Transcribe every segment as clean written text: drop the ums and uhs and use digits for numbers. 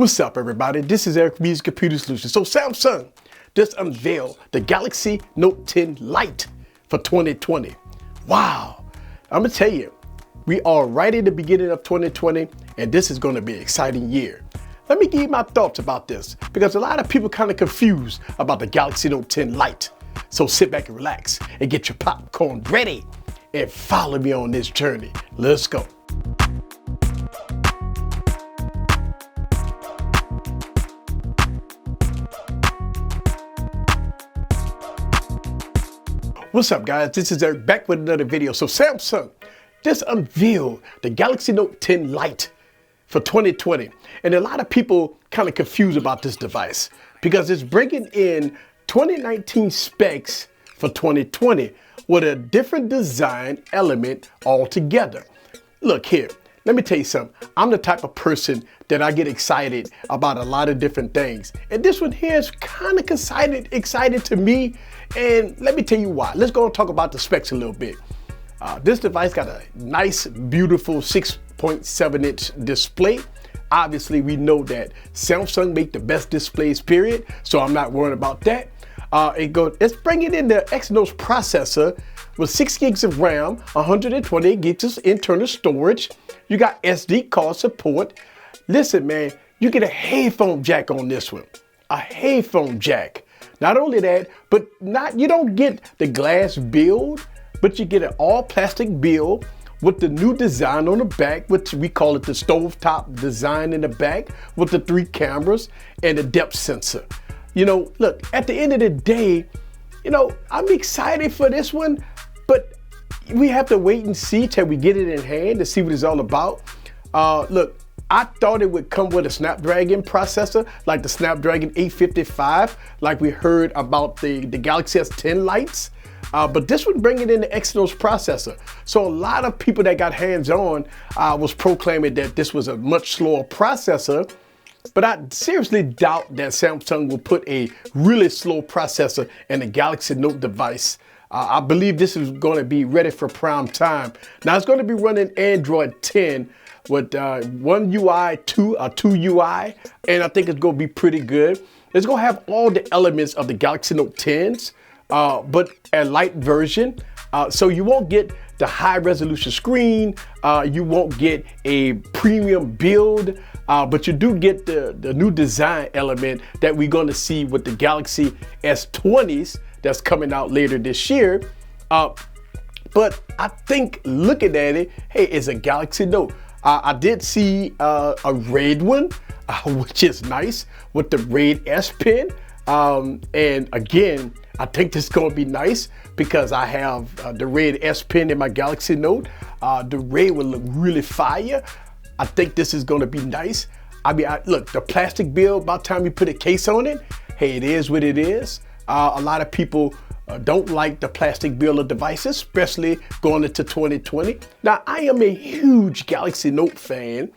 What's up, everybody? This is Eric from Easy Computer Solutions. So Samsung just unveiled the Galaxy Note 10 Lite for 2020. Wow. I'm going to tell you, we are right in the beginning of 2020, and this is going to be an exciting year. Let me give you my thoughts about this, because a lot of people kind of confused about the Galaxy Note 10 Lite. So sit back and relax and get your popcorn ready and follow me on this journey. Let's go. What's up, guys? This is Eric back with another video. So Samsung just unveiled the Galaxy Note 10 Lite for 2020. And a lot of people kind of confused about this device because it's bringing in 2019 specs for 2020 with a different design element altogether. Look here, let me tell you something. I'm the type of person that I get excited about a lot of different things. And this one here is kind of excited to me. And let me tell you why. Let's go and talk about the specs a little bit. This device got a nice, beautiful 6.7-inch display. Obviously, we know that Samsung make the best displays, period. So I'm not worried about that. It's bringing in the Exynos processor with 6 gigs of RAM, 128 gigs of internal storage. You got SD card support. Listen, man, you get a headphone jack on this one. A headphone jack. Not only that, but you don't get the glass build, but you get an all plastic build with the new design on the back, which we call it the stovetop design in the back, with the 3 cameras and the depth sensor. You know, look, at the end of the day, you know, I'm excited for this one, but we have to wait and see till we get it in hand to see what it's all about. Look, I thought it would come with a Snapdragon processor, like the Snapdragon 855, like we heard about the Galaxy S10 Lites. But this one bringing in the Exynos processor. So a lot of people that got hands-on was proclaiming that this was a much slower processor. But I seriously doubt that Samsung will put a really slow processor in a Galaxy Note device. I believe this is going to be ready for prime time. Now it's going to be running Android 10 with one UI, two UI, and I think it's going to be pretty good. It's going to have all the elements of the Galaxy Note 10s, but a light version. So you won't get the high resolution screen, you won't get a premium build, but you do get the new design element that we're going to see with the Galaxy S20s that's coming out later this year. But I think looking at it, hey, it's a Galaxy Note. I did see a red one, which is nice, with the red S Pen. And again, I think this is going to be nice because I have the red S Pen in my Galaxy Note. The red will look really fire. I think this is going to be nice. I mean, look, the plastic build, by the time you put a case on it, hey, it is what it is. A lot of people don't like the plastic build of devices, especially going into 2020. Now, I am a huge Galaxy Note fan,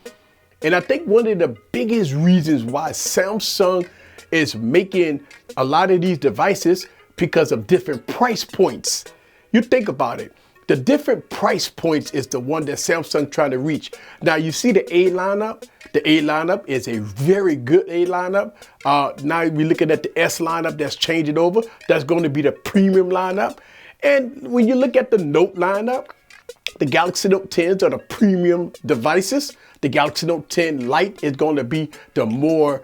and I think one of the biggest reasons why Samsung is making a lot of these devices because of different price points. You think about it. The different price points is the one that Samsung trying to reach. Now you see the A lineup. The A lineup is a very good A lineup. Now we're looking at the S lineup that's changing over. That's going to be the premium lineup. And when you look at the Note lineup, the Galaxy Note 10s are the premium devices. The Galaxy Note 10 Lite is going to be the more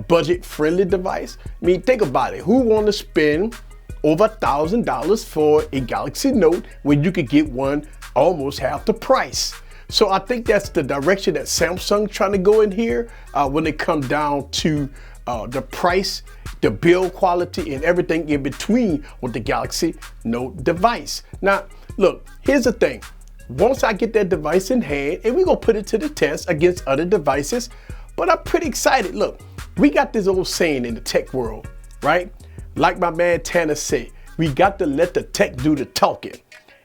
budget-friendly device. I mean, think about it. Who want to spend over $1,000 for a Galaxy Note when you could get one almost half the price? So I think that's the direction that Samsung trying to go in here when it comes down to the price, the build quality, and everything in between with the Galaxy Note device. Now, look, here's the thing. Once I get that device in hand, and we're going to put it to the test against other devices, but I'm pretty excited. Look, we got this old saying in the tech world, right? Like my man Tanner said, we got to let the tech do the talking.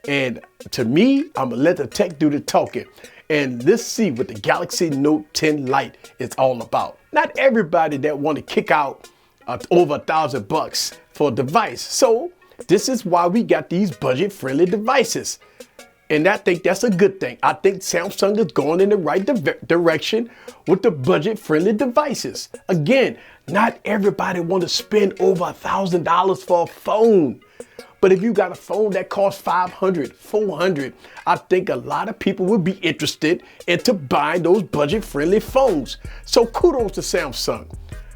And to me, I'm going to let the tech do the talking. And let's see what the Galaxy Note 10 Lite is all about. Not everybody that want to kick out over $1,000 for a device. So this is why we got these budget-friendly devices. And I think that's a good thing. I think Samsung is going in the right direction with the budget-friendly devices. Again, not everybody want to spend over $1,000 for a phone. But if you got a phone that costs $500, $400, I think a lot of people would be interested into buying those budget-friendly phones. So kudos to Samsung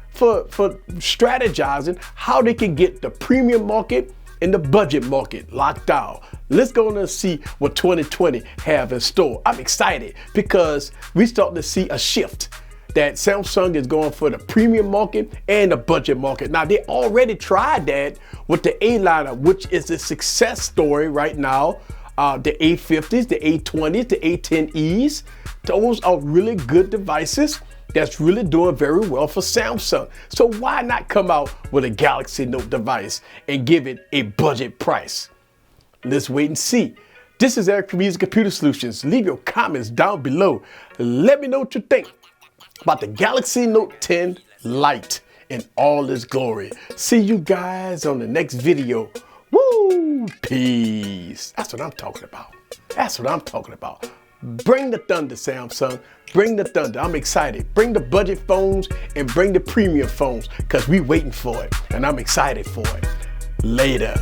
for strategizing how they can get the premium market and the budget market locked down. Let's go on and see what 2020 have in store. I'm excited because we starting to see a shift that Samsung is going for the premium market and the budget market. Now, they already tried that with the A-liner, which is a success story right now. The A50s, the A20s, the A10es, those are really good devices that's really doing very well for Samsung. So why not come out with a Galaxy Note device and give it a budget price? Let's wait and see. This is Eric from Easy Computer Solutions. Leave your comments down below. Let me know what you think about the Galaxy Note 10 Lite in all its glory. See you guys on the next video. Woo! Peace. That's what I'm talking about. That's what I'm talking about. Bring the thunder, Samsung. Bring the thunder. I'm excited. Bring the budget phones and bring the premium phones because we waiting for it. And I'm excited for it. Later.